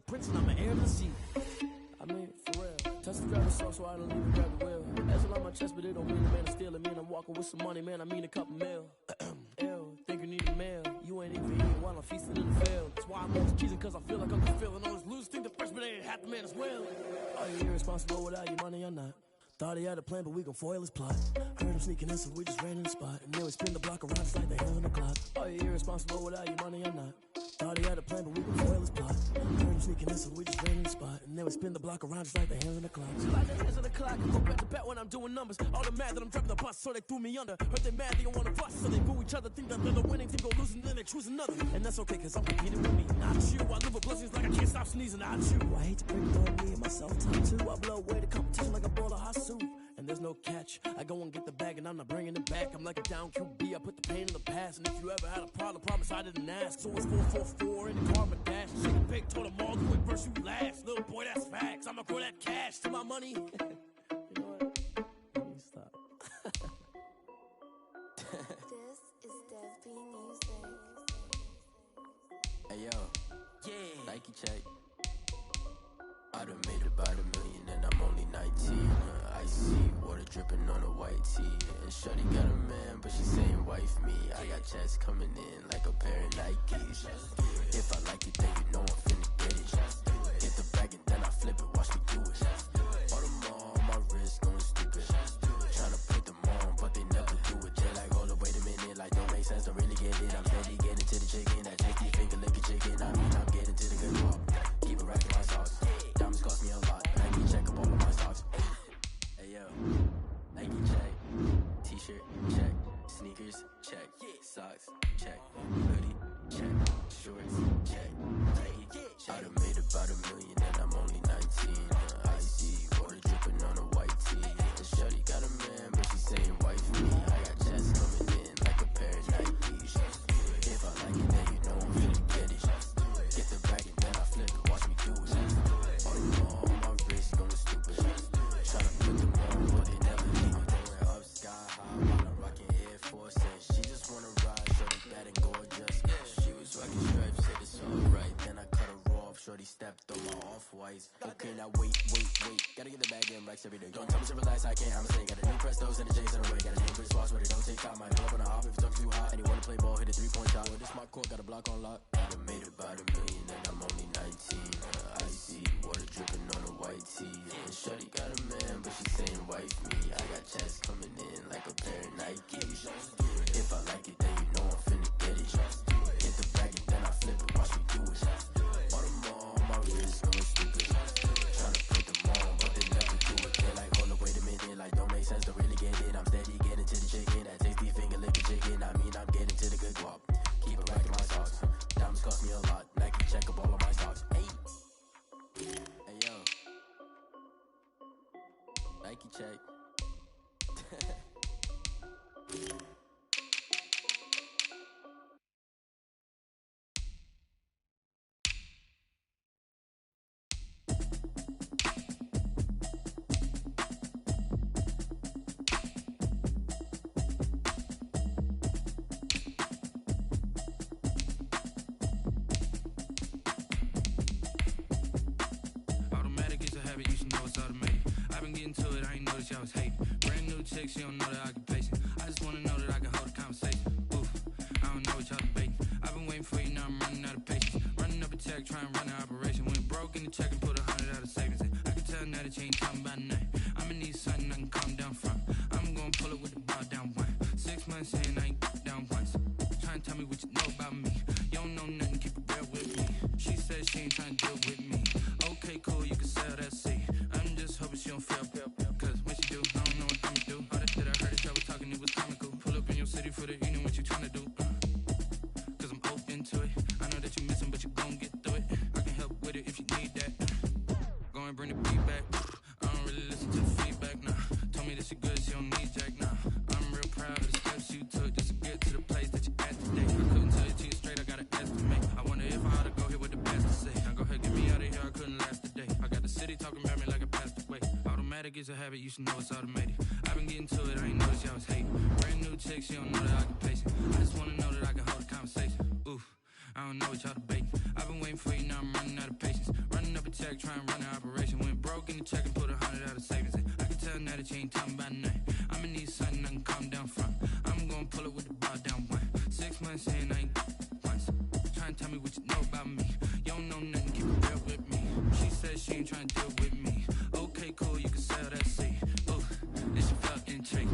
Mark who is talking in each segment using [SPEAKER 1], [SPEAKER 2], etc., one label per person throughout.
[SPEAKER 1] prince and I'm an heir to the sea. I mean, for real. Touch the driver's soul so I don't even grab the wheel. That's all on my chest, but it don't mean the man is stealing. Mean I'm walking with some money, man. I mean a couple mil. Ew, think you need a mail. You ain't even eating while I'm feasting in the field. That's why I'm always cheesing, cause I feel like I'm fulfilling. All this loose think the freshman ain't half the man as well. Are you irresponsible without your money or not? Thought he had a plan, but we gon' foil his plot. Heard him sneaking in, so we just ran in the spot. And then we spin the block around just like the hands on the clock. Are you irresponsible without your money or not? Thought he had a plan, but we gon' foil his plot. Heard him sneaking in, so we just ran in the spot. And then we spin the block around just like the hands on the clock. Just like the hands on the clock, go back to back when I'm doing numbers. All the mad that I'm driving the bus, so they threw me under. Heard they mad, they don't wanna bust, so they boo each other. Think that they're the winning team, go losing, then they choose another. And that's okay, cause I'm competing with me, not you. I live with blessings like I can't stop sneezing, not you. I hate to break it on me and myself time too. I blow away the competition like a bowl of hot soup. And there's no catch. I go and get the bag and I'm not bringing it back. I'm like a down QB, I put the pain in the past. And if you ever had a problem, promise I didn't ask. So it's 444 in the car, my dash. Shake a pig, told them all the quick verse you last. Little boy, that's facts. I'ma grow that cash to my money. You know what? Let me stop.
[SPEAKER 2] This is Dev B Music.
[SPEAKER 3] Hey yo, yeah, Nike check. I done made about $1 million and I'm only 19. Icy water dripping on a white tee. And shorty got a man, but she saying wife me. I got checks coming in like a pair of Nikes. If I like it, then you know I'm finna get it. Hit the bag and then I flip it, watch me do it. Bought them all on my wrist, going stupid. Tryna put them on, but they never do it. They're like, hold up, wait a minute, like don't make sense, don't really get it. I'm steady getting to the chicken, that tasty finger licking chicken. I mean, I'm getting to the good walk. Keep it racking my sauce. Diamonds cost me a lot. Nike check up all of my stocks. Hey yo, Nike check. T-shirt check. Sneakers check. Socks check. Hoodie check. Shorts check. Nike check. I done made about $1 million and I'm only 19. Icy water dripping on a white tee. And shorty got a man, but she saying wife me. I got checks coming in like a pair of Nikes. If I like it, then you know I'm finna get it. Get the bag and then I flip it. Watch me do it. All on my wrist, going stupid. Tryna put them on, but they never leave me. Going up sky high while I'm rocking Air Force. And she just wanna ride, shorty bad and gorgeous. She was rocking stripes, said it's alright. Then I cut her off, shorty stepped on my off-whites. Okay, now wait. Gotta get the bag in racks every day. Don't tell me to relax, I can't, I'ma say. Got a new Prestos and the J's in the way. Got a new Chris Boss, but it don't take time. Might pull up on the hop if it's talking too hot. And you wanna play ball, hit a 3-point shot. Well, this my court, got a block on lock. I done made about $1 million and I'm only 19. Icy water dripping on a white tee. And shorty got a man, but she saying wife me. I got checks coming in like a pair of Nikes. If I like it, then you know I'm finna get it. Hit the bag and then I flip it, watch me do it. Bought them all on my wrist, going stupid. Tryna put them on, but they never do it. They're like, hold up, wait a minute, like don't make sense, don't really get it. I'm steady getting to the chicken, that tasty finger licking chicken. I mean, I'm getting to the good guap. Keep it racking my socks. Diamonds cost me a lot. Nike check up all of my stocks. Hey yo, Nike check.
[SPEAKER 4] Automatic is a habit, you should know it's automated. I've been getting to it, I ain't noticed y'all was hating. Brand new chick, she don't know that I can pace it. I just wanna know that I can hold a conversation. Oof, I don't know what y'all debating. I've been waiting for you, now I'm running out of patience. Running up a check, trying to run an operation. Went broke in the check and put 100 out of savings in. I can tell now that you ain't talking about nothing. I'ma need something I can calm down from. I'm gonna pull it with the ball down one. 6 months in, I ain't down once. Trying to tell me what you know about me. You don't know nothing, keep it real with me. She said she ain't trying to deal with me. Okay, cool, you can sell that seat. I'm just hoping she don't feel. Cause when she do, I don't know what I'ma do. All that shit I heard that y'all was talking, it was comical. Pull up in your city for the evening, what you tryna do? Cause I'm open to it. I know that you missing, but you gon' get through it. I can help with it if you need that. Go and bring the beat back. I don't really listen to the feedback, nah. Told me that she good, she don't need jack, nah. I'm real proud of the steps you took just to get to the place that you at today. I couldn't tell it to you straight, I gotta estimate. I wonder if I ought to go here with the best to say. Now go ahead, get me out of here, I couldn't last a day. I got the city talking about me like I passed away. Automatic is a habit, you should know it's automated. I've been getting to it, I ain't noticed y'all was hating. Brand new chick, she don't know that I can pace it. I just wanna know that I can hold a conversation. Oof, I don't know what y'all debating. I've been waiting for you, now I'm running out of patience. Running up a check, trying to run an operation. Went broke in the check and put 100 out of savings in. I can tell now that you ain't talking about nothing. I'ma need something I can calm down from. I'm gonna pull it with the bar down one. 6 months in, I ain't once. Trying to tell me what you know about me. You don't know nothing, keep it real with me. She said she ain't trying to deal with me. Okay, cool, you can sell that seat. Ooh, it's your fucking trick.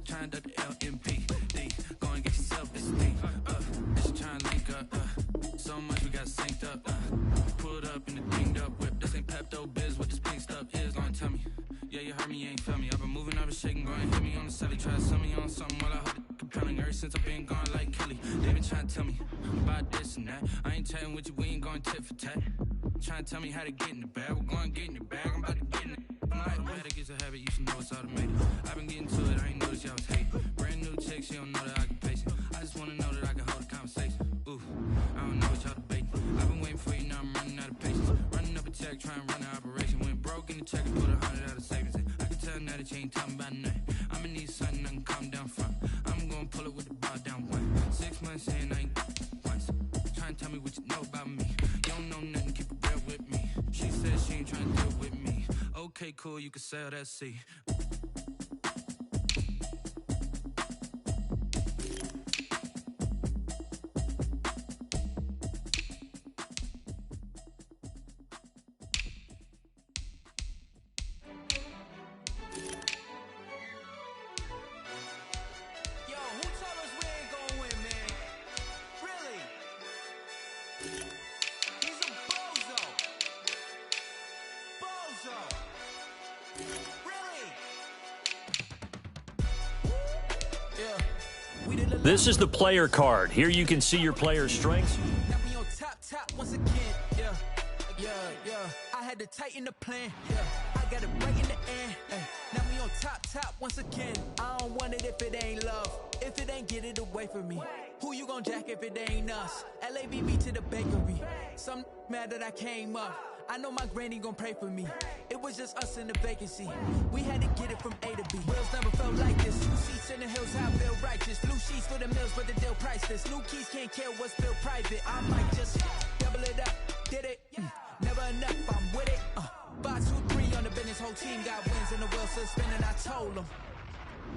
[SPEAKER 4] Trying to duck the LMPD. Go and get yourself this thing. Bitch, trying to link up. So much we got synced up. Pulled up in the dinged up whip. This ain't Pepto Biz, what this pink stuff is. Long tell me. Yeah, you heard me, you ain't felt me. I've been moving, I've been shaking, go and hit me on the celly. Try to sell me on something while I hold it compelling. Ever since I've been gone like Kelly. They been trying to tell me about this and that. I ain't chatting with you, we ain't going tit for tat. Trying to tell me how to get in the bag. We're going to get in the bag, I'm about to get in it. Automatic is a habit, you should know it's automated. I've been getting to it, I ain't noticed y'all was hating. Brand new chick, she don't know that I can pace it. I just wanna know that I can hold a conversation. Ooh, I don't know what y'all debating. I've been waiting for you, now I'm running out of patience. Running up a check, trying to run an operation. Went broke in the check and put 100 out of savings in. I can tell now that you ain't talking about nothing. I'ma need something I can calm down from. I'm gonna pull it with the bar down one. 6 months in, I ain't once. Trying to tell me what you know about me. You don't know nothing, keep it real with me. She said she ain't trying to deal with me. Okay, cool, you can sell that seat.
[SPEAKER 5] This is the player card. Here you can see your player's strengths.
[SPEAKER 1] Now we on top once again. Yeah. I had to tighten the plan. Yeah, I got it right in the end. Now we on top once again. I don't want it if it ain't love. If it ain't, get it away from me. Who you gon' jack if it ain't us? LAVB to the bakery. Some mad that I came up. I know my granny gon' pray for me. It was just us in the vacancy. We had to get it from A to B. Wheels never felt like this. 2 seats in the hills, how I feel righteous. Blue sheets for the mills, but the deal priceless. New keys can't kill what's built private. I might just double it up. Did it? Never enough, I'm with it. 5, 2, 3 on the business. Whole team got wins and the wheels still spinning. I told them.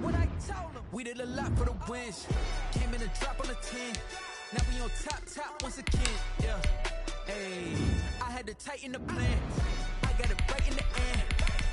[SPEAKER 1] What I told them. We did a lot for the wins. Came in a drop on the 10. Now we on top once again. Yeah. Hey, I had to tighten the plan. I got it right in the end.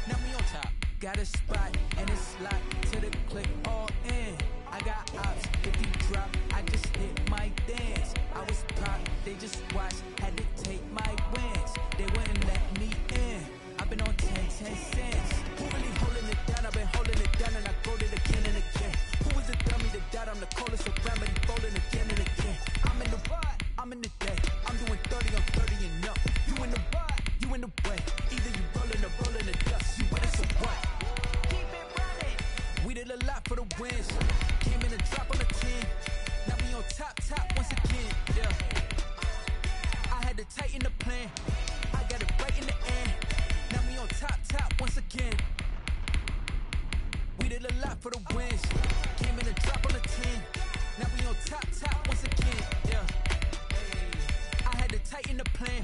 [SPEAKER 1] Now we on top. Got a spot and it's locked to the click all in. I got ops, if you drop, I just hit my dance. I was pop, they just watched, had to take my wins. They wouldn't let me in. I've been on 10 cents. Who really holding it down? I've been holding it down and I go it again and again. Who is a dummy to doubt? I'm the coldest around, but he folding again and again. I'm in the ride, I'm in the day. I'm doing 30 on 30 and up. You in the ride, you in the way. Either you rolling the dust. You with us or what? Keep it running. We did a lot for the wins. Came in a drop on the 10. Now we on top once again. Yeah. I had to tighten the plan. I got it right in the end. Now we on top once again. We did a lot for the wins. Came in a drop on the 10. Now we on top once again. Yeah. I had to tighten the plan.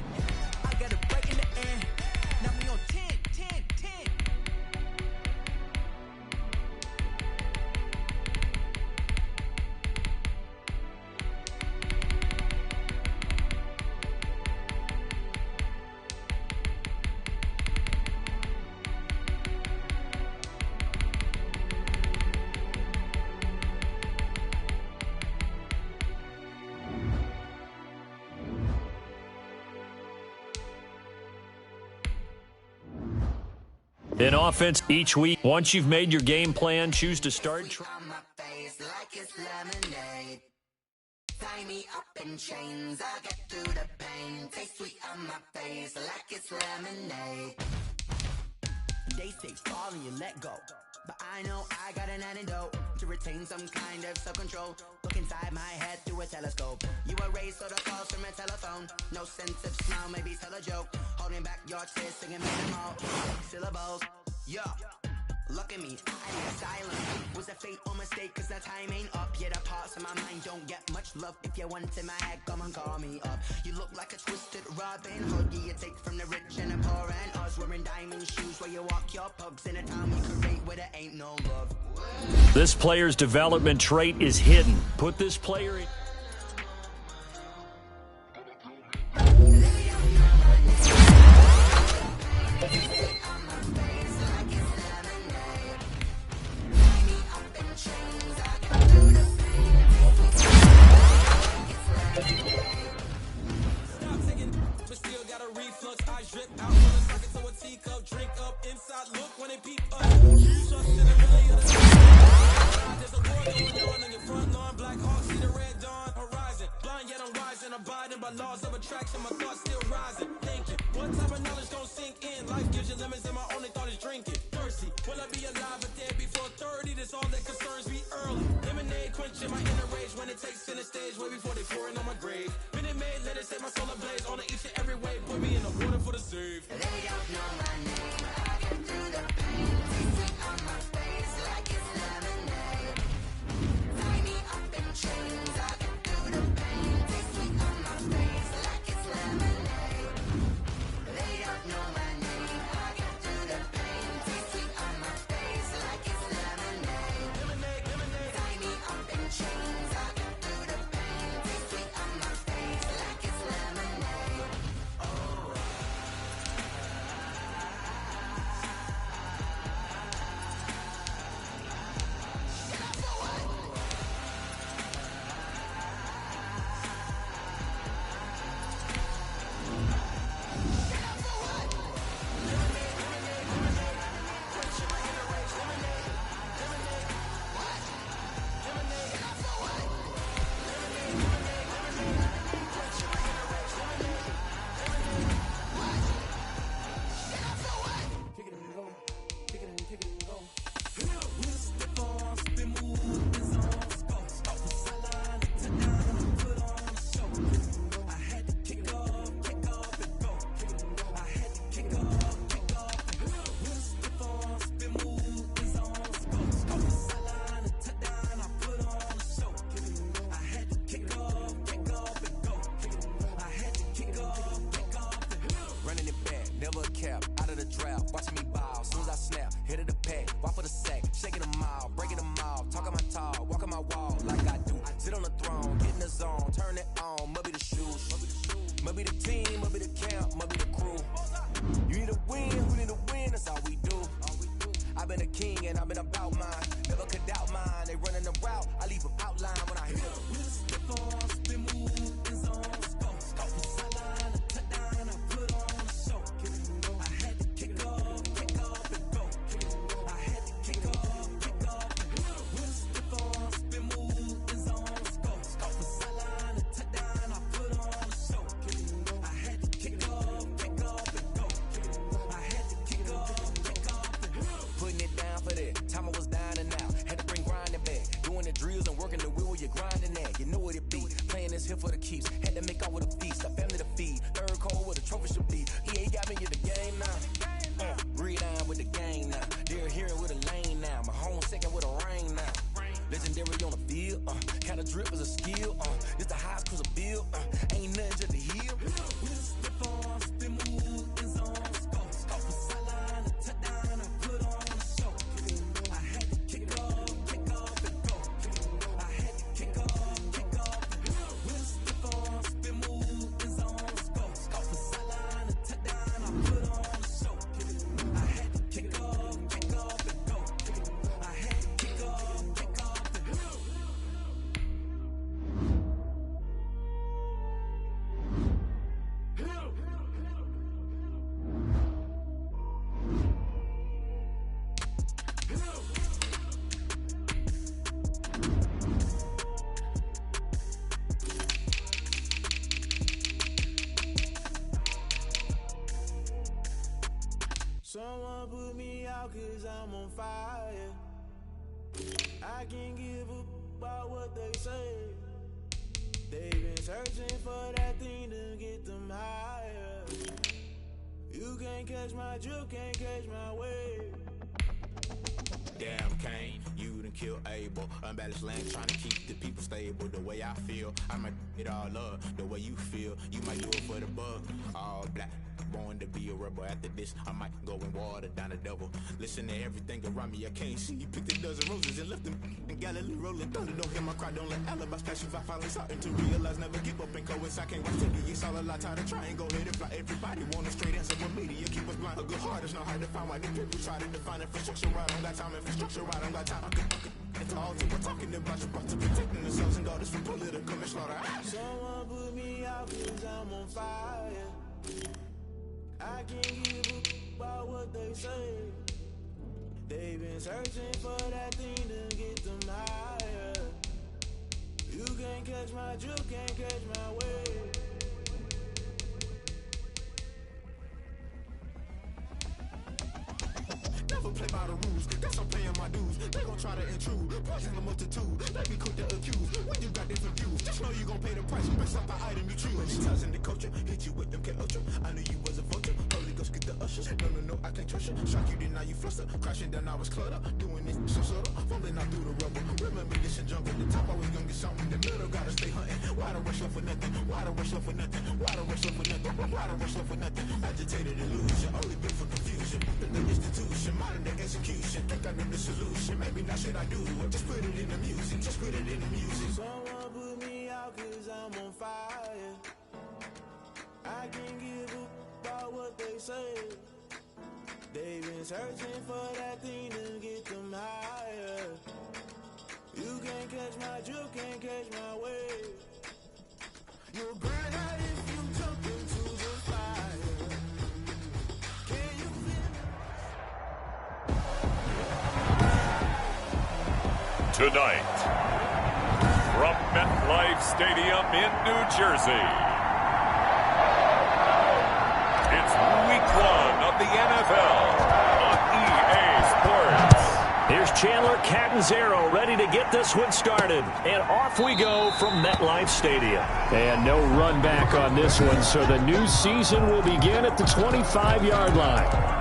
[SPEAKER 1] I got it right in the end. Now we on 10.
[SPEAKER 5] In offense, each week, once you've made your game plan, choose to start.
[SPEAKER 6] On my face like it's lemonade. Tie me up in chains, I'll get through the pain. Taste sweet on my face like it's lemonade.
[SPEAKER 7] They say fall and you let go, but I know I got an antidote to retain some kind of self-control. Look inside my head through a telescope. You erase all the calls from a telephone. No sense of smile, maybe tell a joke. Holding back your tears, singing them all syllables. Yeah, Look at me, I need asylum. Was a fate or mistake, cause the time ain't up. Yet the parts of my mind don't get much love. If you want in my head, come and call me up. You look like a twisted Robin Hood. Yeah, you take from the rich and the poor and us. Wearing diamond shoes where you walk your pugs in a town you create where there ain't no love.
[SPEAKER 5] This player's development trait is hidden. Put this player in.
[SPEAKER 8] Someone put me out cause I'm on fire. I can't give up about what they say. They've been searching for that thing to get them higher. You can't catch my drift, can't catch my wave. Damn, Kane, you done killed Abel. Unbalanced land, trying to keep the people stable. The way I feel, I might it all up. The way you feel, you might do it for the bug. All black, born to be a rebel. After this, I might go and water down the devil. Listen to everything around me, I can't see. Picked a dozen roses and left them in Galilee rolling thunder. Don't hear my cry, don't let alibis pass you. I finally starting to realize, never give up and coincide. Can't watch TV, it's all a lot. Tired of trying, go ahead and fly. Everybody want a straight answer with media. Keep us blind, a good heart is not hard to find. Why the people try to define infrastructure right? I don't got time, infrastructure right, I don't got time. It's all to we're talking about you, brought to protecting themselves and daughters from political and slaughter. Someone put me out cause I'm on fire. I can't give a about what they say. They've been searching for that thing to get them higher. You can't catch my drift, can't catch my wave. Never play by the rules, guess I'm paying my dues. They gon' try to intrude, poison the multitude. They be quick to accuse, when you got different views. Just know you gon' pay the price, based off the item you choose. Many times in the culture, hit you with them K-Ultra. I knew you was a vulture, Holy Ghost get the ushers. No, I can't trust you. Shock you, then now you fluster. Crashing down, I was cluttered. Doing this so subtle, falling out through the rubble. Remember this and jungle, the top I was young and something. The middle gotta stay hunting. Why the rush love for nothing? Why the rush love for nothing? Why the rush love for nothing? Why the rush love for nothing? Agitated illusion, only built for confusion. The new institution, modern day execution. Think I know the solution, maybe not shit I do. Just put it in the music, just put it in the music. Someone put me out cause I'm on fire. I can't give a about what they say. They've been searching for that thing to get them higher. You can't catch my drift, can't catch my wave. You're great at if you jump into the fire. Can you feel it?
[SPEAKER 5] Tonight, from MetLife Stadium in New Jersey, it's Week 1 of the NFL on EA Sports. Here's Chandler Catanzaro ready to get this one started. And off we go from MetLife Stadium. And no run back on this one, so the new season will begin at the 25-yard line.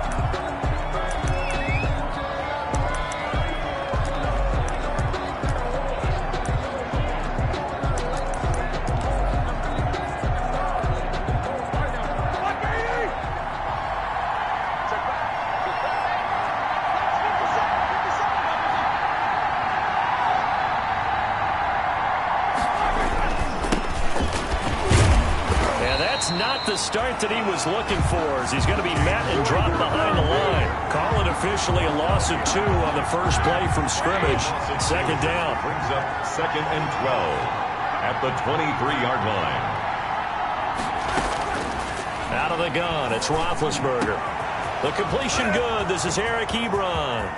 [SPEAKER 5] Not the start that he was looking for, as he's going to be met and dropped behind the line. Call it officially a loss of 2 on the first play from scrimmage. Second down.
[SPEAKER 9] Brings up 2nd and 12 at the 23-yard line.
[SPEAKER 5] Out of the gun, it's Roethlisberger. The completion good. This is Eric Ebron.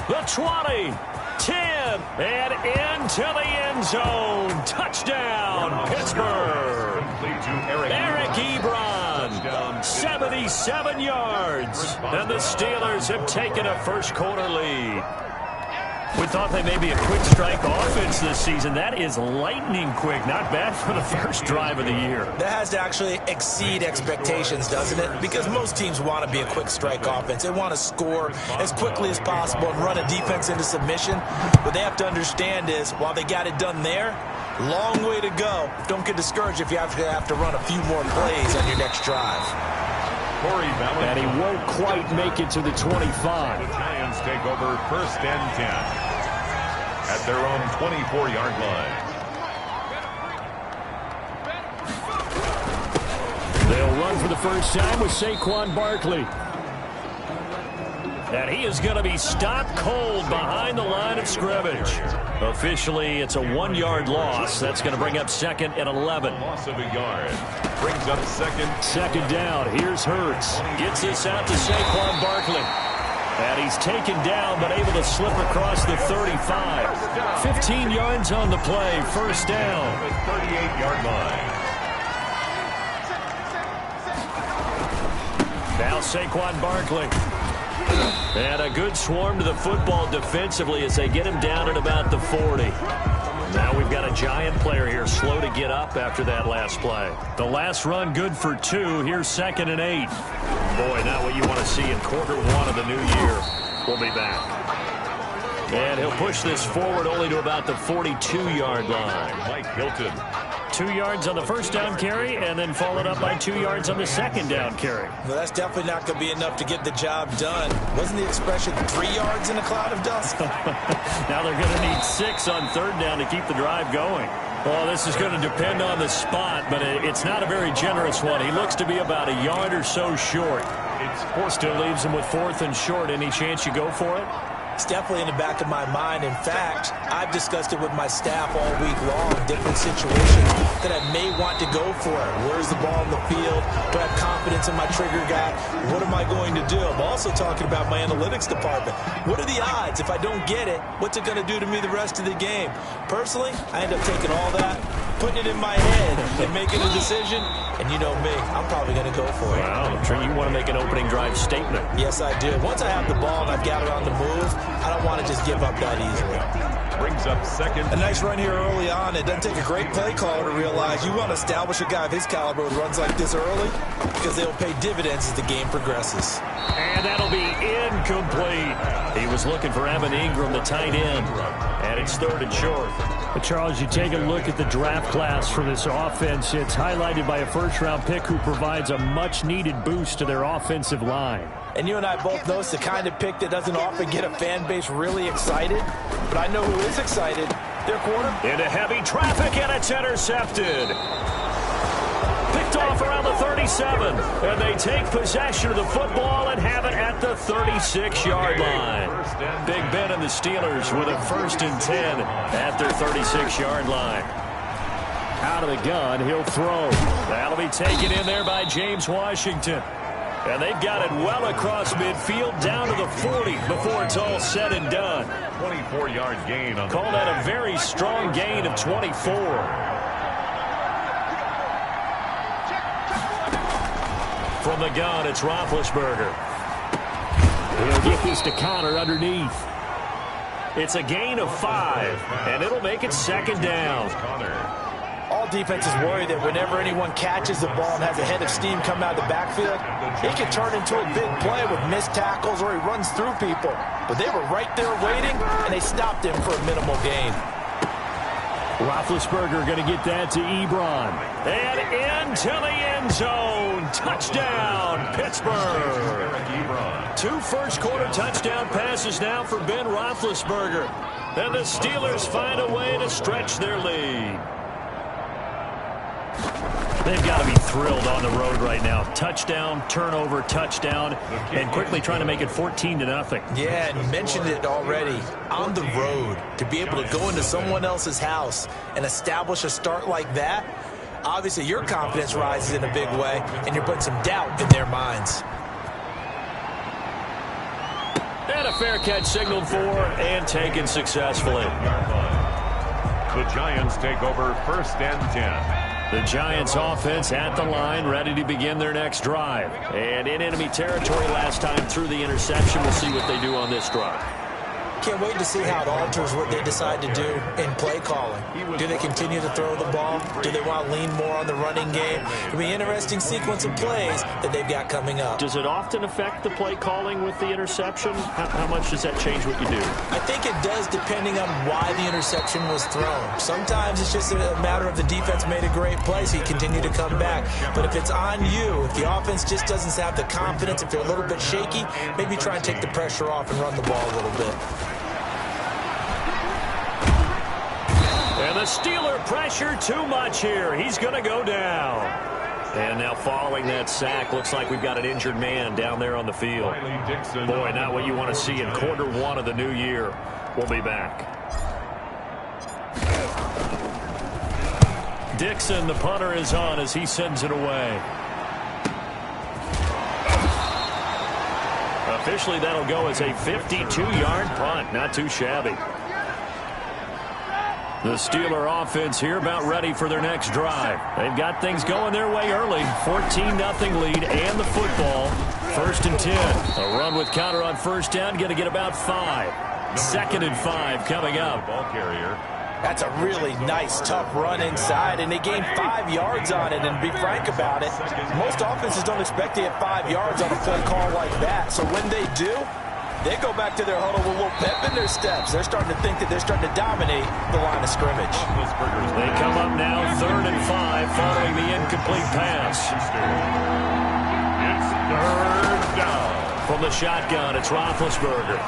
[SPEAKER 5] The 20, 10, and into the end zone. Touchdown, Pittsburgh. Eric Ebron, 77 yards, and the Steelers have taken a first-quarter lead. We thought they may be a quick strike offense this season. That is lightning quick. Not bad for the first drive of the year.
[SPEAKER 10] That has to actually exceed expectations, doesn't it? Because most teams want to be a quick strike offense. They want to score as quickly as possible and run a defense into submission. What they have to understand is, while they got it done there, long way to go. Don't get discouraged if you have to run a few more plays on your next drive.
[SPEAKER 5] And he won't quite make it to the 25.
[SPEAKER 9] The Giants take over 1st and 10 at their own 24-yard line.
[SPEAKER 5] They'll run for the first time with Saquon Barkley. And he is going to be stopped cold behind the line of scrimmage. Officially, it's a 1-yard loss. That's going to bring up 2nd and 11.
[SPEAKER 9] Loss of a yard. Brings up 2nd
[SPEAKER 5] down. Here's Hurts. Gets this out to Saquon Barkley. And he's taken down, but able to slip across the 35. 15 yards on the play. First down.
[SPEAKER 9] The 38-yard line.
[SPEAKER 5] Now Saquon Barkley. And a good swarm to the football defensively as they get him down at about the 40. Now we've got a Giant player here slow to get up after that last play. The last run good for 2. Here's 2nd and 8. Boy, not what you want to see in quarter 1 of the new year. We'll be back. And he'll push this forward only to about the 42-yard line.
[SPEAKER 9] Mike Hilton.
[SPEAKER 5] 2 yards on the first down carry, and then followed up by 2 yards on the second down carry.
[SPEAKER 10] Well, that's definitely not going to be enough to get the job done. Wasn't the expression 3 yards in a cloud of dust?
[SPEAKER 5] Now they're going to need 6 on third down to keep the drive going. Well, this is going to depend on the spot, but it's not a very generous one. He looks to be about a yard or so short. Still leaves him with 4th and short. Any chance you go for it?
[SPEAKER 10] It's definitely in the back of my mind. In fact, I've discussed it with my staff all week long, different situations that I may want to go for it. Where's the ball in the field? Do I have confidence in my trigger guy? What am I going to do? I'm also talking about my analytics department. What are the odds? If I don't get it, what's it going to do to me the rest of the game? Personally, I end up taking all that, putting it in my head, and making a decision. And you know me, I'm probably going to go for it.
[SPEAKER 5] Wow, Trent, you want to make an opening drive statement.
[SPEAKER 10] Yes, I do. Once I have the ball and I've got it on the move, I don't want to just give up that easily.
[SPEAKER 9] Brings up second.
[SPEAKER 10] A nice run here early on. It doesn't take a great play caller to realize you want to establish a guy of his caliber with runs like this early because they'll pay dividends as the game progresses.
[SPEAKER 5] And that'll be incomplete. He was looking for Evan Ingram, the tight end. And it's 3rd and short.
[SPEAKER 11] But Charles, you take a look at the draft class for this offense. It's highlighted by a first-round pick who provides a much-needed boost to their offensive line.
[SPEAKER 10] And you and I both know it's the kind of pick that doesn't often get a fan base really excited. But I know who is excited. Their quarterback.
[SPEAKER 5] Into heavy traffic, and it's intercepted. Picked off around the 37. And they take possession of the football and have it at the 36-yard line. Big Ben and the Steelers with a 1st and 10 at their 36-yard line. Out of the gun, he'll throw. That'll be taken in there by James Washington. And they've got it well across midfield down to the 40 before it's all said and done.
[SPEAKER 9] 24-yard gain on the
[SPEAKER 5] Call that a very strong gain of 24. From the gun, it's Roethlisberger.
[SPEAKER 11] He'll get this to counter underneath.
[SPEAKER 5] It's a gain of 5, and it'll make it 2nd down.
[SPEAKER 10] All defenses worry that whenever anyone catches the ball and has a head of steam come out of the backfield, it can turn into a big play with missed tackles or he runs through people. But they were right there waiting, and they stopped him for a minimal gain.
[SPEAKER 11] Roethlisberger going to get that to Ebron.
[SPEAKER 5] And into the end zone. Touchdown, Pittsburgh. 2 first-quarter touchdown passes now for Ben Roethlisberger. And the Steelers find a way to stretch their lead.
[SPEAKER 11] They've got to be thrilled on the road right now. Touchdown, turnover, touchdown, and quickly trying to make it 14-0.
[SPEAKER 10] Yeah, and you mentioned it already. On the road, to be able to go into someone else's house and establish a start like that, obviously your confidence rises in a big way, and you're putting some doubt in their minds.
[SPEAKER 5] And a fair catch signaled for and taken successfully.
[SPEAKER 9] The Giants take over 1st and 10.
[SPEAKER 5] The Giants offense at the line, ready to begin their next drive. And in enemy territory last time through the interception. We'll see what they do on this drive.
[SPEAKER 10] Can't wait to see how it alters what they decide to do in play calling. Do they continue to throw the ball? Do they want to lean more on the running game? It'll be an interesting sequence of plays that they've got coming up.
[SPEAKER 5] Does it often affect the play calling with the interception? How much does that change what you do?
[SPEAKER 10] I think it does depending on why the interception was thrown. Sometimes it's just a matter of the defense made a great play, so you continue to come back. But if it's on you, if the offense just doesn't have the confidence, if they're a little bit shaky, maybe try and take the pressure off and run the ball a little bit.
[SPEAKER 5] And the Steeler pressure too much here. He's going to go down. And now following that sack, looks like we've got an injured man down there on the field. Boy, not what you want to see in quarter 1 of the new year. We'll be back. Dixon, the punter, is on as he sends it away. Officially, that'll go as a 52-yard punt. Not too shabby. The Steeler offense here about ready for their next drive. They've got things going their way early. 14-0 lead and the football. 1st and 10. A run with counter on 1st down. Going to get about 5. 2nd and 5 coming up.
[SPEAKER 9] Ball carrier.
[SPEAKER 10] That's a really nice, tough run inside, and they gained 5 yards on it. And to be frank about it, most offenses don't expect to get 5 yards on a play call like that. So when they do, They go back to their huddle with a little pep in their steps. They're starting to think that they're starting to dominate the line of scrimmage.
[SPEAKER 11] They come up now 3rd and 5 following the incomplete pass.
[SPEAKER 9] It's 3rd down.
[SPEAKER 11] From the shotgun, it's Roethlisberger.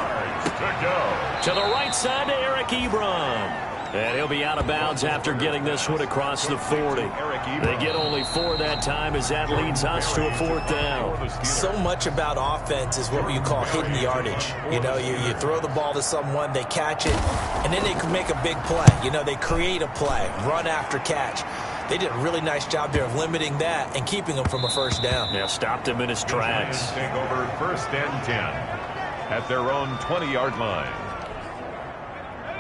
[SPEAKER 11] To the right side to Eric Ebron. And he'll be out of bounds after getting this one across the 40. They get only 4 that time as that leads us to a 4th down.
[SPEAKER 10] So much about offense is what you call hidden yardage. You know, you throw the ball to someone, they catch it, and then they can make a big play. You know, they create a play, run after catch. They did a really nice job there of limiting that and keeping him from a 1st down.
[SPEAKER 11] Yeah, stopped him in his tracks.
[SPEAKER 9] Take over 1st and 10 at their own 20-yard line.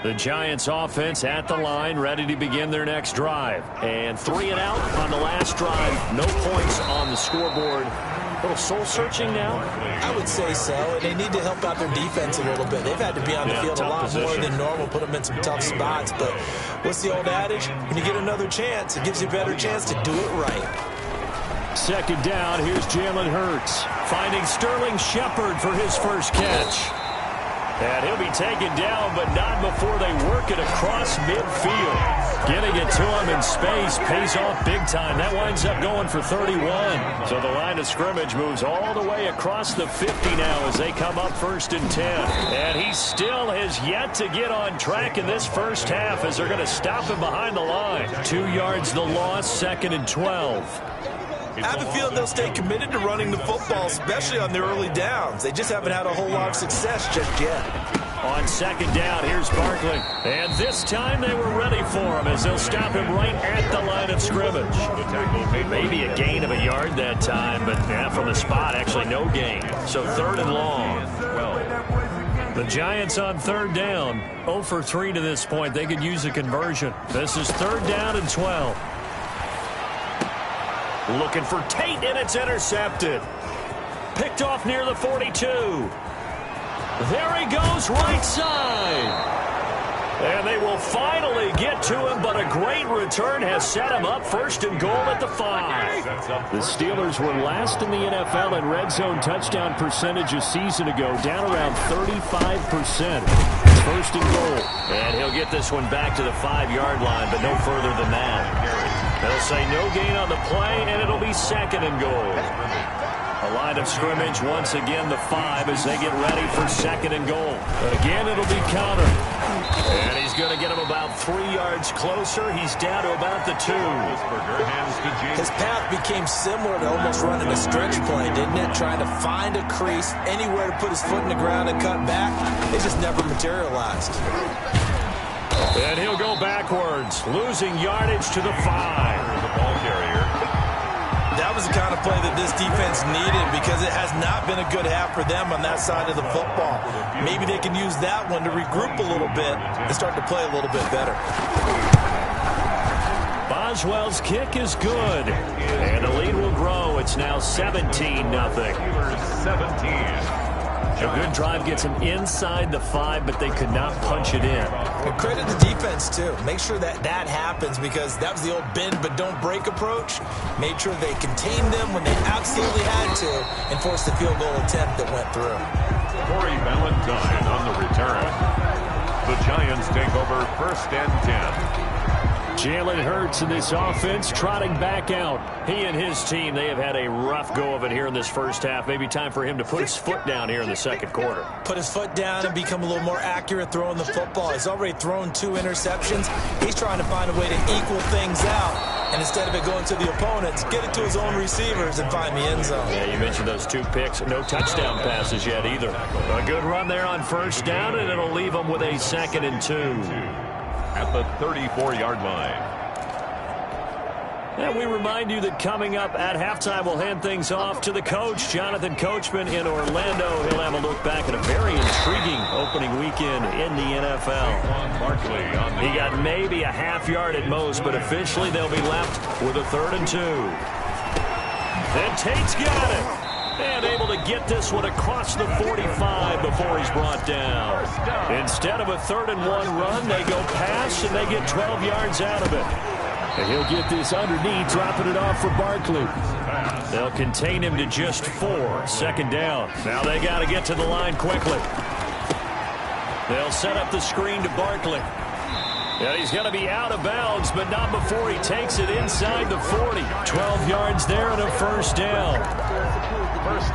[SPEAKER 11] The Giants offense at the line, ready to begin their next drive. And 3 and out on the last drive. No points on the scoreboard. A little soul-searching now?
[SPEAKER 10] I would say so. And they need to help out their defense a little bit. They've had to be on the field a lot more than normal, put them in some tough spots. But what's the old adage? When you get another chance, it gives you a better chance to do it right.
[SPEAKER 11] 2nd down, here's Jalen Hurts. Finding Sterling Shepard for his first catch. And he'll be taken down, but not before they work it across midfield. Getting it to him in space pays off big time. That winds up going for 31. So the line of scrimmage moves all the way across the 50 now as they come up 1st and 10. And he still has yet to get on track in this first half as they're going to stop him behind the line. 2 yards the loss, 2nd and 12.
[SPEAKER 10] I have a feeling they'll stay committed to running the football, especially on their early downs. They just haven't had a whole lot of success just yet.
[SPEAKER 11] On 2nd down, here's Barkley. And this time they were ready for him as they'll stop him right at the line of scrimmage. Maybe a gain of a yard that time, but from the spot, actually no gain. So 3rd and long. The Giants on 3rd down. 0 for 3 to this point. They could use a conversion. This is 3rd down and 12. Looking for Tate, and it's intercepted. Picked off near the 42. There he goes, right side. And they will finally get to him, but a great return has set him up 1st and goal at the 5. The Steelers were last in the NFL in red zone touchdown percentage a season ago, down around 35%. It's 1st and goal. And he'll get this one back to the 5-yard line, but no further than that. They'll say no gain on the play, and it'll be 2nd and goal. A line of scrimmage once again, the 5, as they get ready for 2nd and goal. Again, it'll be counter. And he's going to get him about 3 yards closer. He's down to about the 2.
[SPEAKER 10] His path became similar to almost running a stretch play, didn't it? Trying to find a crease, anywhere to put his foot in the ground and cut back. It just never materialized.
[SPEAKER 11] And he'll go backwards, losing yardage to the 5.
[SPEAKER 9] The ball carrier.
[SPEAKER 10] That was the kind of play that this defense needed because it has not been a good half for them on that side of the football. Maybe they can use that one to regroup a little bit and start to play a little bit better.
[SPEAKER 11] Boswell's kick is good. And the lead will grow. It's now 17-0.
[SPEAKER 9] 17.
[SPEAKER 11] A good drive gets him inside the 5, but they could not punch it in.
[SPEAKER 10] Well, credit the defense, too. Make sure that happens because that was the old bend but don't break approach. Made sure they contained them when they absolutely had to and forced the field goal attempt that went through.
[SPEAKER 9] Corey Valentine on the return. The Giants take over 1st and 10.
[SPEAKER 11] Jalen Hurts in this offense trotting back out. He and his team, they have had a rough go of it here in this first half. Maybe time for him to put his foot down here in the 2nd quarter.
[SPEAKER 10] Put his foot down and become a little more accurate throwing the football. He's already thrown 2 interceptions. He's trying to find a way to equal things out. And instead of it going to the opponents, get it to his own receivers and find the end zone.
[SPEAKER 11] Yeah, you mentioned those 2 picks. No touchdown passes yet either. A good run there on 1st down, and it'll leave him with a 2nd and 2.
[SPEAKER 9] At the 34-yard line.
[SPEAKER 11] And we remind you that coming up at halftime, we'll hand things off to the coach, Jonathan Coachman in Orlando. He'll have a look back at a very intriguing opening weekend in the NFL. He got maybe a half yard at most, but officially they'll be left with a 3rd and 2. And Tate's got it. And able to get this one across the 45 before he's brought down. Instead of a 3rd and 1 run, they go pass, and they get 12 yards out of it. And he'll get this underneath, dropping it off for Barkley. They'll contain him to just 4. Second down. Now they got to get to the line quickly. They'll set up the screen to Barkley. And he's going to be out of bounds, but not before he takes it inside the 40. 12 yards there and a first down.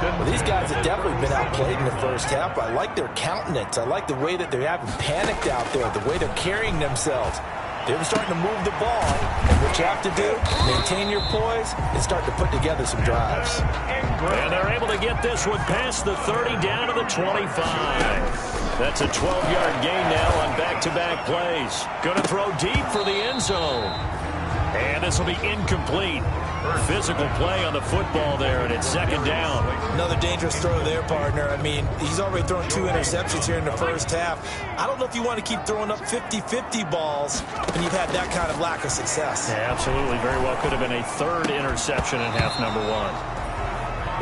[SPEAKER 10] Well, these guys have definitely been outplayed in the first half. I like their countenance. I like the way that they haven't panicked out there, the way they're carrying themselves. They're starting to move the ball. And what you have to do, maintain your poise and start to put together some drives.
[SPEAKER 11] And they're able to get this one past the 30 down to the 25. That's a 12-yard gain now on back-to-back plays. Going to throw deep for the end zone. And this will be incomplete. Physical play on the football there, and it's second down.
[SPEAKER 10] Another dangerous throw there, partner. I mean, he's already thrown 2 interceptions here in the first half. I don't know if you want to keep throwing up 50-50 balls when you've had that kind of lack of success.
[SPEAKER 11] Yeah, absolutely. Very well could have been a 3rd interception in half number 1.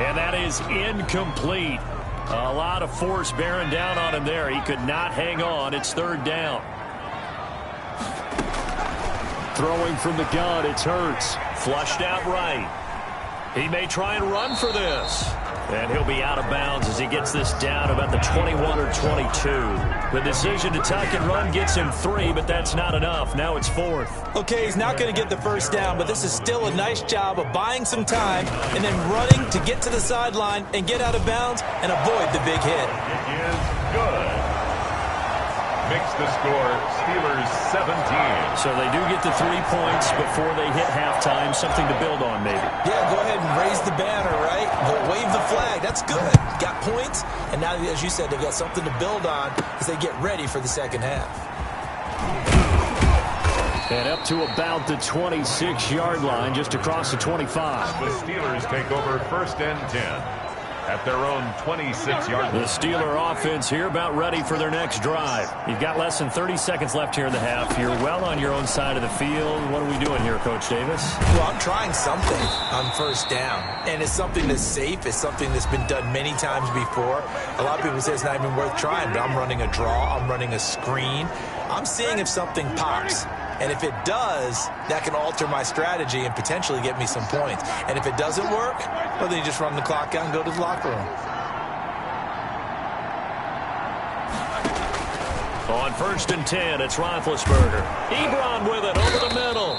[SPEAKER 11] And that is incomplete. A lot of force bearing down on him there. He could not hang on. It's 3rd down. Throwing from the gun, it's Hurts. Flushed out right. He may try and run for this. And he'll be out of bounds as he gets this down about the 21 or 22. The decision to tuck and run gets him 3, but that's not enough. Now it's 4th.
[SPEAKER 10] Okay, he's not going to get the first down, but this is still a nice job of buying some time and then running to get to the sideline and get out of bounds and avoid the big hit.
[SPEAKER 9] It is good. Makes the score Steelers 17.
[SPEAKER 11] So they do get the 3 points before they hit halftime. Something to build on, maybe.
[SPEAKER 10] Yeah, go ahead and raise the banner, right? Go wave the flag. That's good. Got points, and now, as you said, they've got something to build on as they get ready for the second half.
[SPEAKER 11] And up to about the 26-yard line, just across the 25.
[SPEAKER 9] The Steelers take over 1st and 10. At their own 26-yard line.
[SPEAKER 11] The Steeler offense here about ready for their next drive. You've got less than 30 seconds left here in the half. You're well on your own side of the field. What are we doing here, Coach Davis?
[SPEAKER 10] Well, I'm trying something on first down. And it's something that's safe. It's something that's been done many times before. A lot of people say it's not even worth trying, but I'm running a draw. I'm running a screen. I'm seeing if something pops. And if it does, that can alter my strategy and potentially get me some points. And if it doesn't work, well, then you just run the clock out and go to the locker room.
[SPEAKER 11] On 1st and 10, it's Roethlisberger. Ebron with it over the middle.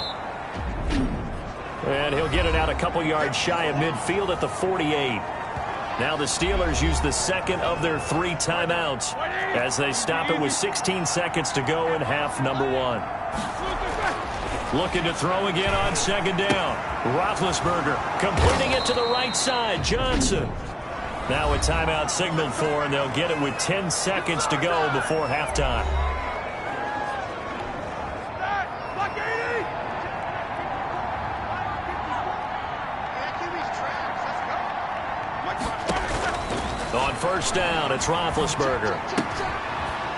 [SPEAKER 11] And he'll get it out a couple yards shy of midfield at the 48. Now the Steelers use the second of their 3 timeouts as they stop it with 16 seconds to go in half number 1. Looking to throw again on second down. Roethlisberger completing it to the right side. Johnson. Now a timeout signaled for, and they'll get it with 10 seconds to go before halftime. On 1st down, it's Roethlisberger.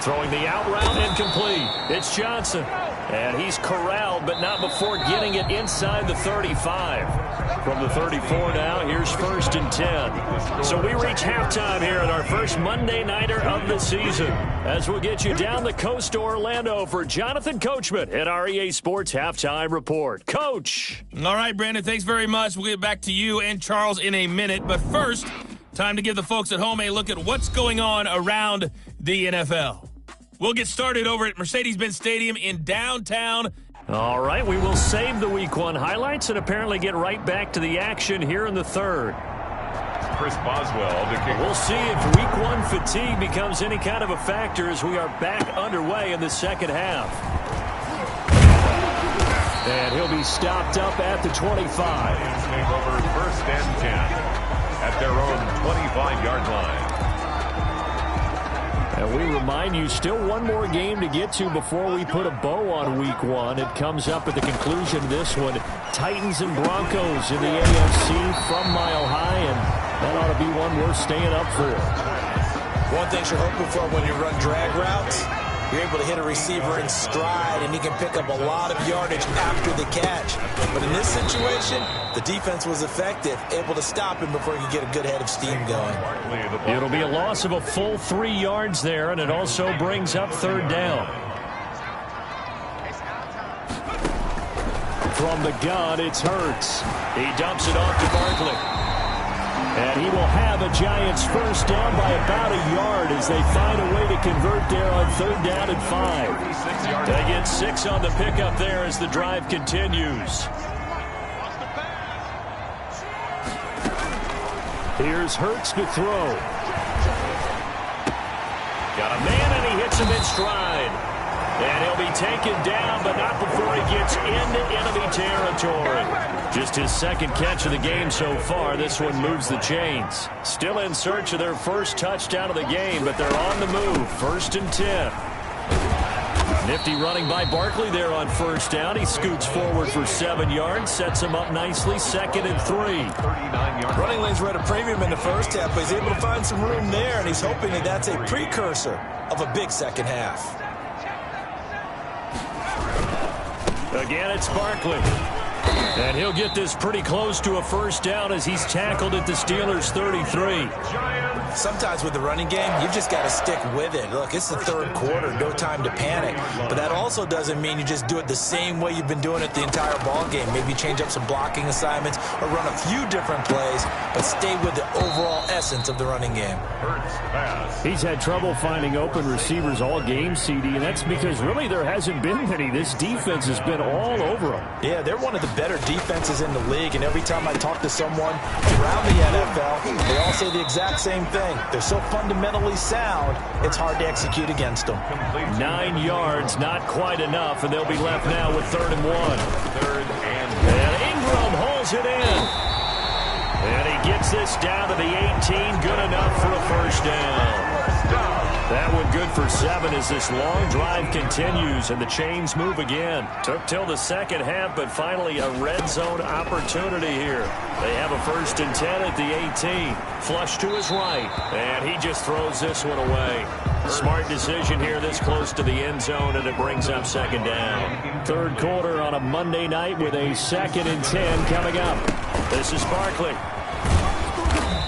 [SPEAKER 11] Throwing the out route, incomplete. It's Johnson. And he's corralled, but not before getting it inside the 35. From the 34 now, here's 1st and 10. So we reach halftime here in our first Monday Nighter of the season. As we'll get you down the coast to Orlando for Jonathan Coachman at our EA Sports Halftime Report. Coach.
[SPEAKER 12] All right, Brandon, thanks very much. We'll get back to you and Charles in a minute. But first, time to give the folks at home a look at what's going on around the NFL. We'll get started over at Mercedes-Benz Stadium in downtown.
[SPEAKER 11] All right, we will save the Week 1 highlights and apparently get right back to the action here in the 3rd.
[SPEAKER 9] Chris Boswell to kick.
[SPEAKER 11] We'll see if Week 1 fatigue becomes any kind of a factor as we are back underway in the second half. And he'll be stopped up at the 25.
[SPEAKER 9] Take over 1st and 10 at their own 25-yard line.
[SPEAKER 11] And we remind you, still one more game to get to before we put a bow on Week 1. It comes up at the conclusion of this one. Titans and Broncos in the AFC from Mile High, and that ought to be one worth staying up for.
[SPEAKER 10] One thing you're hoping for when you run drag routes, you're able to hit a receiver in stride, and he can pick up a lot of yardage after the catch. But in this situation, the defense was effective, able to stop him before he could get a good head of steam going.
[SPEAKER 11] It'll be a loss of a full 3 yards there, and it also brings up 3rd down. From the gun, it's Hurts. He dumps it off to Barkley. And he will have a Giants first down by about a yard as they find a way to convert there on 3rd down and 5. They get 6 on the pickup there as the drive continues. Here's Hurts to throw. Got a man, and he hits him in stride. And he'll be taken down, but not before he gets into enemy territory. Just his second catch of the game so far. This one moves the chains. Still in search of their first touchdown of the game, but they're on the move. 1st and 10. Nifty running by Barkley there on 1st down. He scoots forward for 7 yards, sets him up nicely. 2nd and 3.
[SPEAKER 10] Running lanes were at a premium in the first half, but he's able to find some room there, and he's hoping that that's a precursor of a big second half.
[SPEAKER 11] Again, it's Barkley. And he'll get this pretty close to a first down as he's tackled at the Steelers' 33.
[SPEAKER 10] Sometimes with the running game, you've just got to stick with it. Look, it's the 3rd quarter, no time to panic. But that also doesn't mean you just do it the same way you've been doing it the entire ball game. Maybe change up some blocking assignments or run a few different plays, but stay with the overall essence of the running game.
[SPEAKER 11] He's had trouble finding open receivers all game, CD, and that's because really there hasn't been many. This defense has been all over him.
[SPEAKER 10] Yeah, they're one of the better defenses in the league, and every time I talk to someone around the NFL, they all say the exact same thing. They're so fundamentally sound, it's hard to execute against them.
[SPEAKER 11] 9 yards, not quite enough, and they'll be left now with 3rd and 1. And Ingram holds it in. And he gets this down to the 18, good enough for a first down. That one good for 7 as this long drive continues and the chains move again. Took till the second half, but finally a red zone opportunity here. They have a 1st and 10 at the 18. Flush to his right, and he just throws this one away. Smart decision here this close to the end zone, and it brings up 2nd down. 3rd quarter on a Monday night with a 2nd and 10 coming up. This is Barkley.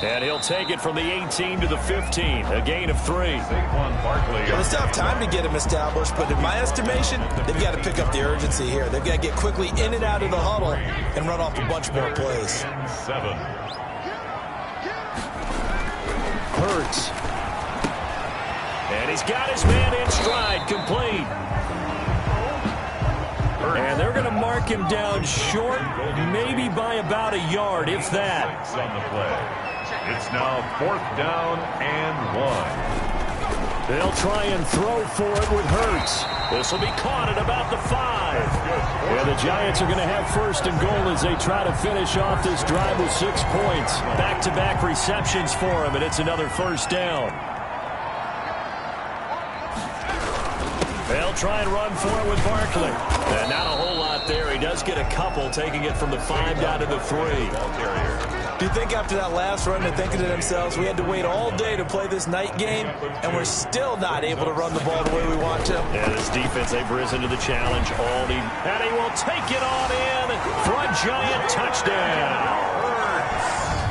[SPEAKER 11] And he'll take it from the 18 to the 15, a gain of 3.
[SPEAKER 10] Well, they still have time to get him established, but in my estimation, they've got to pick up the urgency here. They've got to get quickly in and out of the huddle and run off a bunch more plays.
[SPEAKER 11] Hurts. And he's got his man in stride, complete. And they're going to mark him down short, maybe by about a yard, if that.
[SPEAKER 9] On the play. It's now 4th down and 1.
[SPEAKER 11] They'll try and throw for it with Hurts. This will be caught at about the 5. And the Giants are going to have 1st and goal as they try to finish off this drive with 6 points. Back-to-back receptions for him, and it's another first down. They'll try and run for it with Barkley. And not a whole lot there. He does get a couple, taking it from the 5 down to the 3.
[SPEAKER 10] Do you think after that last run they're thinking to themselves, we had to wait all day to play this night game, and we're still not able to run the ball the way we want to?
[SPEAKER 11] Yeah, this defense, they've risen to the challenge. And he will take it on in for a Giant touchdown.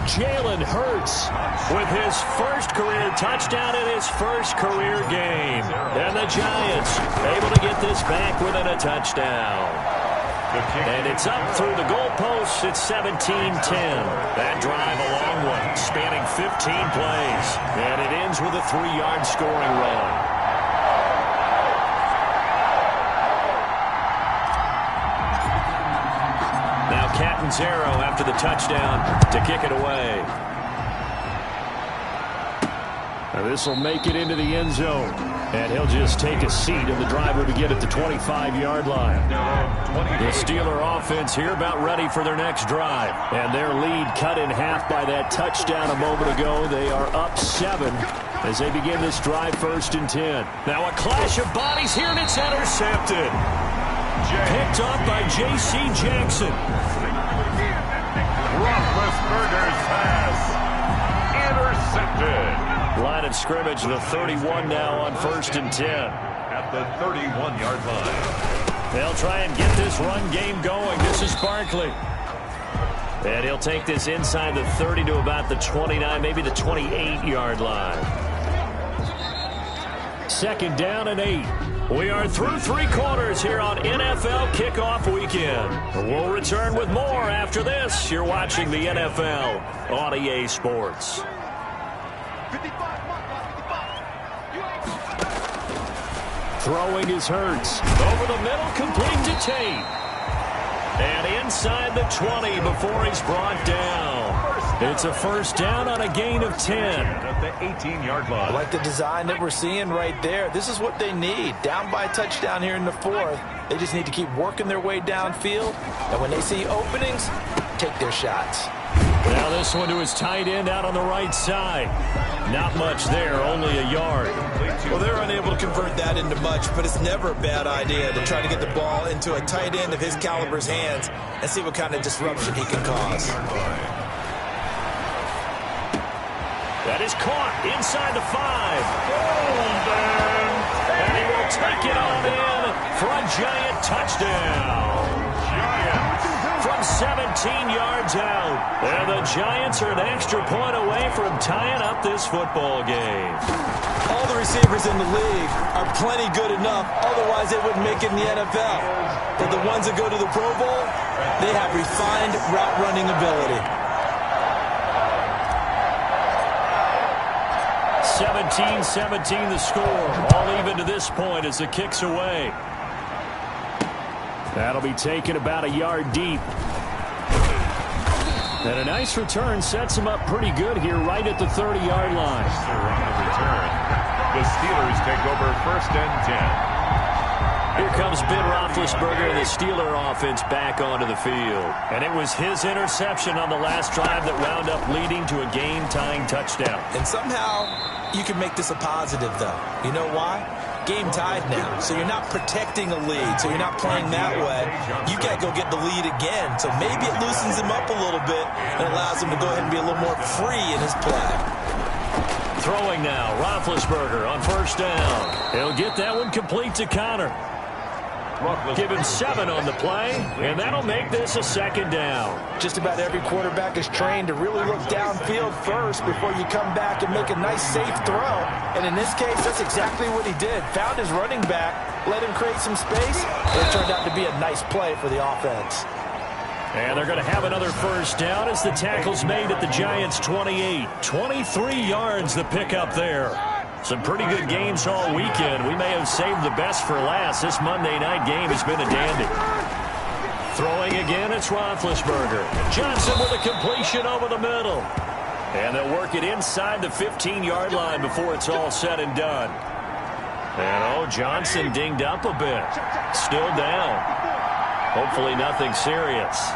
[SPEAKER 11] Jalen Hurts with his first career touchdown in his first career game. And the Giants able to get this back within a touchdown. And it's up through the goalposts. It's 17-10. That drive a long one, spanning 15 plays. And it ends with a 3-yard scoring run. Now Catanzaro after the touchdown to kick it away. Now this will make it into the end zone. And he'll just take a seat in the driver to get at the 25-yard line. The Steeler offense here about ready for their next drive. And their lead cut in half by that touchdown a moment ago. They are up 7 as they begin this drive 1st and 10. Now a clash of bodies here, and it's intercepted. Picked off by J.C. Jackson.
[SPEAKER 9] Roethlisberger's pass intercepted.
[SPEAKER 11] Line of scrimmage, the 31 now on 1st and 10.
[SPEAKER 9] At the 31-yard line.
[SPEAKER 11] They'll try and get this run game going. This is Barkley. And he'll take this inside the 30 to about the 29, maybe the 28-yard line. 2nd down and 8. We are through 3 quarters here on NFL Kickoff Weekend. We'll return with more after this. You're watching the NFL on EA Sports. Throwing is Hurts. Over the middle, complete to Tate. And inside the 20 before he's brought down. It's a first down on a gain of 10.
[SPEAKER 9] At the 18-yard line.
[SPEAKER 10] I like the design that we're seeing right there. This is what they need. Down by a touchdown here in the 4th. They just need to keep working their way downfield. And when they see openings, take their shots.
[SPEAKER 11] Now this one to his tight end out on the right side. Not much there, only a yard.
[SPEAKER 10] Well, they're unable to convert that into much, but it's never a bad idea to try to get the ball into a tight end of his caliber's hands and see what kind of disruption he can cause.
[SPEAKER 11] That is caught inside the 5. And he will take it on in for a Giant touchdown. From 17 yards out. And the Giants are an extra point away from tying up this football game.
[SPEAKER 10] All the receivers in the league are plenty good enough, otherwise they wouldn't make it in the NFL. But the ones that go to the Pro Bowl, they have refined route running ability.
[SPEAKER 11] 17-17 the score. All even to this point as the kick's away. That'll be taken about a yard deep. And a nice return sets him up pretty good here right at the 30-yard line.
[SPEAKER 9] On the return, the Steelers take over first and 10.
[SPEAKER 11] Here comes Ben Roethlisberger and the Steeler offense back onto the field. And it was his interception on the last drive that wound up leading to a game-tying touchdown.
[SPEAKER 10] And somehow you can make this a positive, though. You know why? Game tied now, so you're not protecting a lead, so you're not playing that way. You got to go get the lead again, so maybe it loosens him up a little bit and allows him to go ahead and be a little more free in his play.
[SPEAKER 11] Throwing now, Roethlisberger on first down. He'll get that one complete to Connor. Give him 7 on the play, and that'll make this a second down.
[SPEAKER 10] Just about every quarterback is trained to really look downfield first before you come back and make a nice, safe throw. And in this case, that's exactly what he did. Found his running back, let him create some space, and it turned out to be a nice play for the offense.
[SPEAKER 11] And they're going to have another first down as the tackle's made at the Giants' 28. 23 yards the pickup there. Some pretty good games all weekend. We may have saved the best for last. This Monday night game has been a dandy. Throwing again, it's Roethlisberger. Johnson with a completion over the middle. And they'll work it inside the 15-yard line before it's all said and done. And, Johnson dinged up a bit. Still down. Hopefully nothing serious.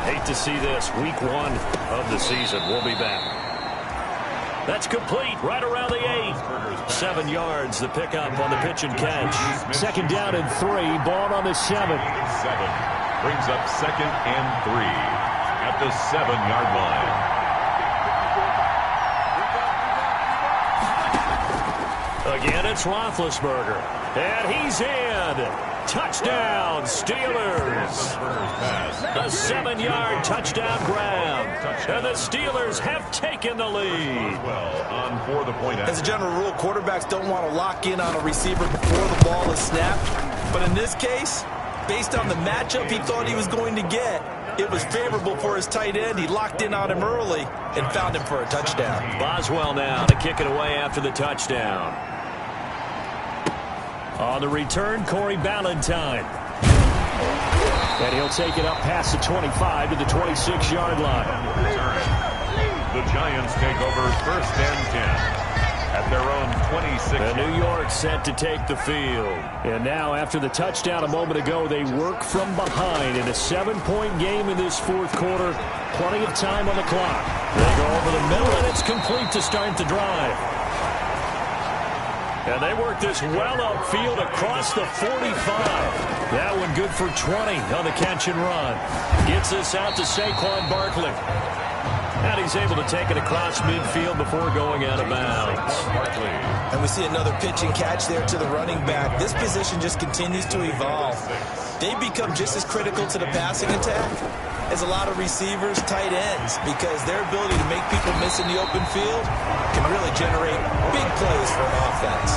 [SPEAKER 11] Hate to see this. Week 1 of the season. We'll be back. That's complete right around the 8. 7 yards, the pickup on the pitch and catch. Second down and 3, ball on the 7.
[SPEAKER 9] Brings up second and 3 at the 7-yard line.
[SPEAKER 11] Again, it's Roethlisberger. And he's in. Touchdown, Steelers. A 7-yard touchdown grab. And the Steelers have taken the lead.
[SPEAKER 9] On for the point.
[SPEAKER 10] As a general rule, quarterbacks don't want to lock in on a receiver before the ball is snapped. But in this case, based on the matchup he thought he was going to get, it was favorable for his tight end. He locked in on him early and found him for a touchdown.
[SPEAKER 11] Boswell now to kick it away after the touchdown. On the return, Corey Ballantyne. And he'll take it up past the 25 to the 26-yard line.
[SPEAKER 9] The Giants take over first and 10 at their own 26.
[SPEAKER 11] And New York set to take the field. And now, after the touchdown a moment ago, they work from behind in a 7-point game in this 4th quarter. Plenty of time on the clock. They go over the middle, and it's complete to start the drive. And they work this well upfield across the 45. That one good for 20 on the catch and run. Gets us out to Saquon Barkley. And he's able to take it across midfield before going out of bounds.
[SPEAKER 10] And we see another pitch and catch there to the running back. This position just continues to evolve. They become just as critical to the passing attack is a lot of receivers, tight ends, because their ability to make people miss in the open field can really generate big plays for an offense.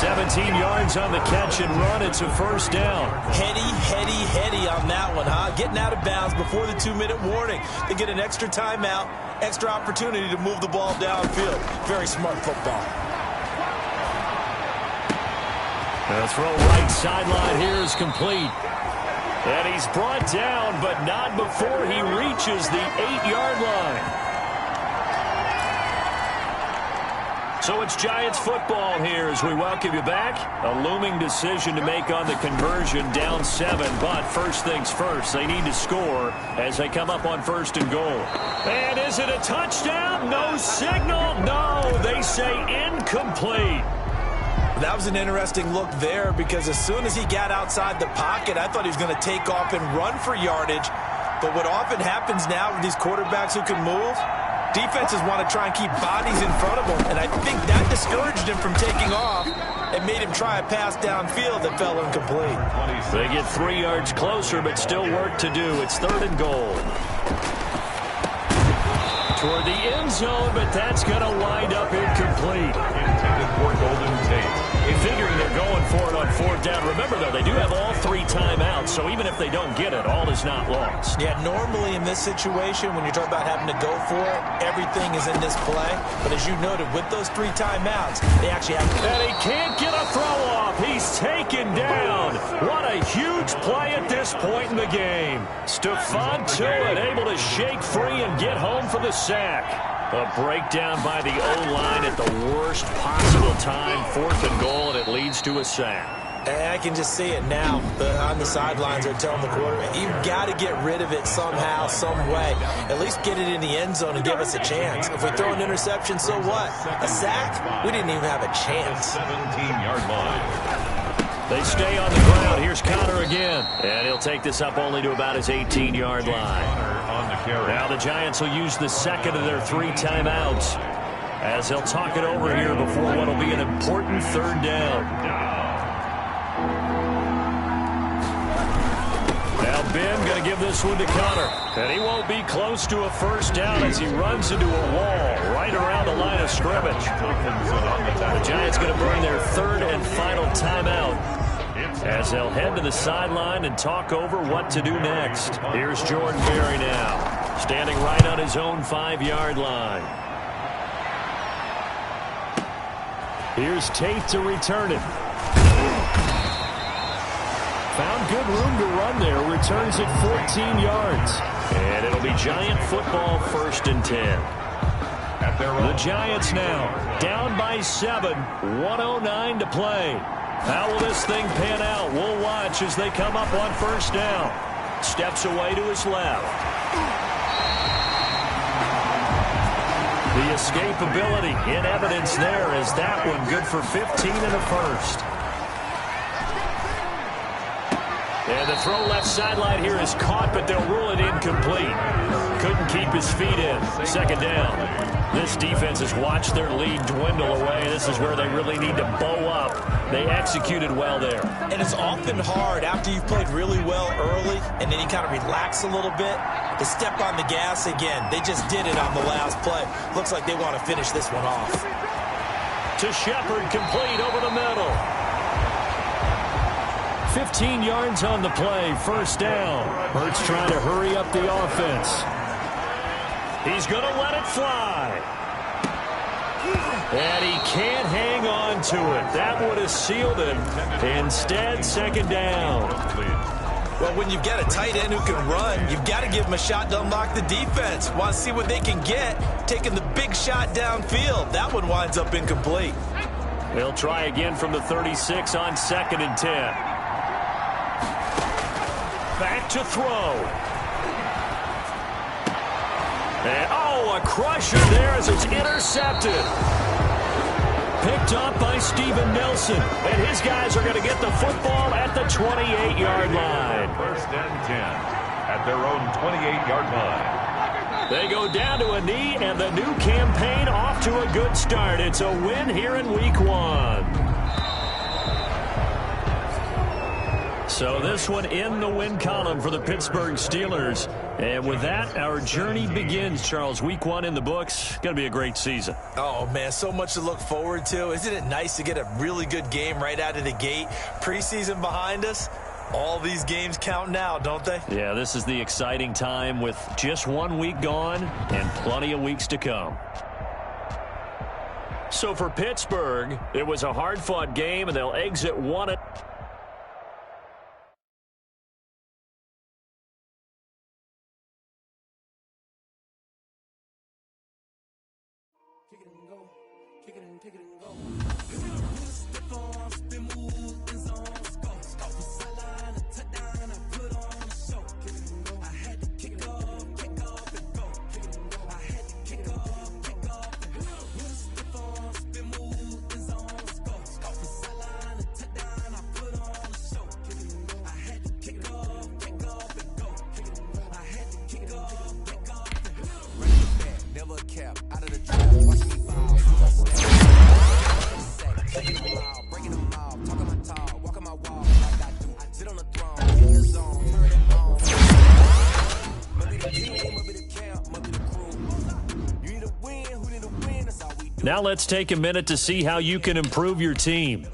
[SPEAKER 11] 17 yards on the catch and run. It's a first down.
[SPEAKER 10] Heady on that one, huh? Getting out of bounds before the 2-minute warning. They get an extra timeout, extra opportunity to move the ball downfield. Very smart football.
[SPEAKER 11] The throw right sideline here is complete. And he's brought down, but not before he reaches the 8-yard line. So it's Giants football here as we welcome you back. A looming decision to make on the conversion, down 7. But first things first, they need to score as they come up on 1st and goal. And is it a touchdown? No signal. No, they say incomplete.
[SPEAKER 10] That was an interesting look there because as soon as he got outside the pocket, I thought he was going to take off and run for yardage. But what often happens now with these quarterbacks who can move, defenses want to try and keep bodies in front of them. And I think that discouraged him from taking off and made him try a pass downfield that fell incomplete.
[SPEAKER 11] They get 3 yards closer, but still work to do. It's 3rd and goal. Toward the end zone, but that's going to wind up incomplete.
[SPEAKER 9] Intended for Golden Tate.
[SPEAKER 11] Figuring they're going for it on 4th down. Remember, though, they do have all 3 timeouts, so even if they don't get it, all is not lost.
[SPEAKER 10] Yeah, normally in this situation, when you're talking about having to go for it, everything is in this play. But as you noted, with those 3 timeouts, they actually have to.
[SPEAKER 11] And he can't get a throw off. He's taken down. What a huge play at this point in the game. Stephon Tuitt able to shake free and get home for the sack. A breakdown by the O-line at the worst possible time. 4th and goal, and it leads to a sack.
[SPEAKER 10] I can just see it now. On the sidelines, they're telling the quarterback, you've got to get rid of it somehow, some way. At least get it in the end zone and give us a chance. If we throw an interception, so what? A sack? We didn't even have a chance.
[SPEAKER 9] 17-yard line.
[SPEAKER 11] They stay on the ground. Here's Connor again. And he'll take this up only to about his 18-yard line. Now the Giants will use the 2nd of their 3 timeouts as they'll talk it over here before what will be an important 3rd down. Now Ben going to give this one to Connor. And he won't be close to a 1st down as he runs into a wall right around the line of scrimmage. The Giants going to burn their 3rd and final timeout as they'll head to the sideline and talk over what to do next. Here's Jordan Berry now, standing right on his own 5-yard line. Here's Tate to return it. Found good room to run there. Returns it 14 yards. And it'll be Giant football, 1st and 10. The Giants now down by 7. 1:09 to play. How will this thing pan out? We'll watch as they come up on 1st down. Steps away to his left. The escapability in evidence there is that one good for 15 and a 1st. And the throw left sideline here is caught, but they'll rule it incomplete. Couldn't keep his feet in. 2nd down. This defense has watched their lead dwindle away. This is where they really need to bow up. They executed well there.
[SPEAKER 10] And it's often hard after you've played really well early and then you kind of relax a little bit to step on the gas again. They just did it on the last play. Looks like they want to finish this one off.
[SPEAKER 11] To Shepard, complete over the middle. 15 yards on the play, 1st down. Hurts trying to hurry up the offense. He's going to let it fly. And he can't hang on to it. That would have sealed it. Instead, 2nd down.
[SPEAKER 10] Well, when you've got a tight end who can run, you've got to give him a shot to unlock the defense. Want to see what they can get, taking the big shot downfield. That one winds up incomplete.
[SPEAKER 11] They'll try again from the 36 on 2nd and 10. Back to throw. And, a crusher there as it's intercepted. Picked up by Steven Nelson. And his guys are going to get the football at the 28-yard line.
[SPEAKER 9] 1st and 10 at their own 28-yard line.
[SPEAKER 11] They go down to a knee, and the new campaign off to a good start. It's a win here in Week 1. So this one in the win column for the Pittsburgh Steelers.
[SPEAKER 5] And with that, our journey begins, Charles. Week 1 in the books. Going to be a great season.
[SPEAKER 10] Oh, man, so much to look forward to. Isn't it nice to get a really good game right out of the gate? Preseason behind us. All these games count now, don't they?
[SPEAKER 5] Yeah, this is the exciting time with just 1 week gone and plenty of weeks to come. So for Pittsburgh, it was a hard-fought game, and they'll exit 1. Now let's take a minute to see how you can improve your team.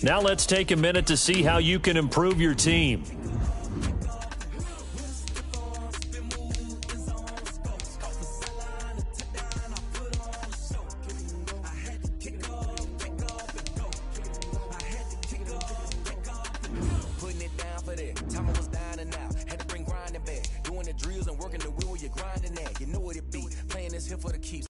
[SPEAKER 5] Now let's take a minute to see how you can improve your team.
[SPEAKER 7] Doing the drills and working the wheel where you're grinding at. You know what it be. Playing this here for the keeps.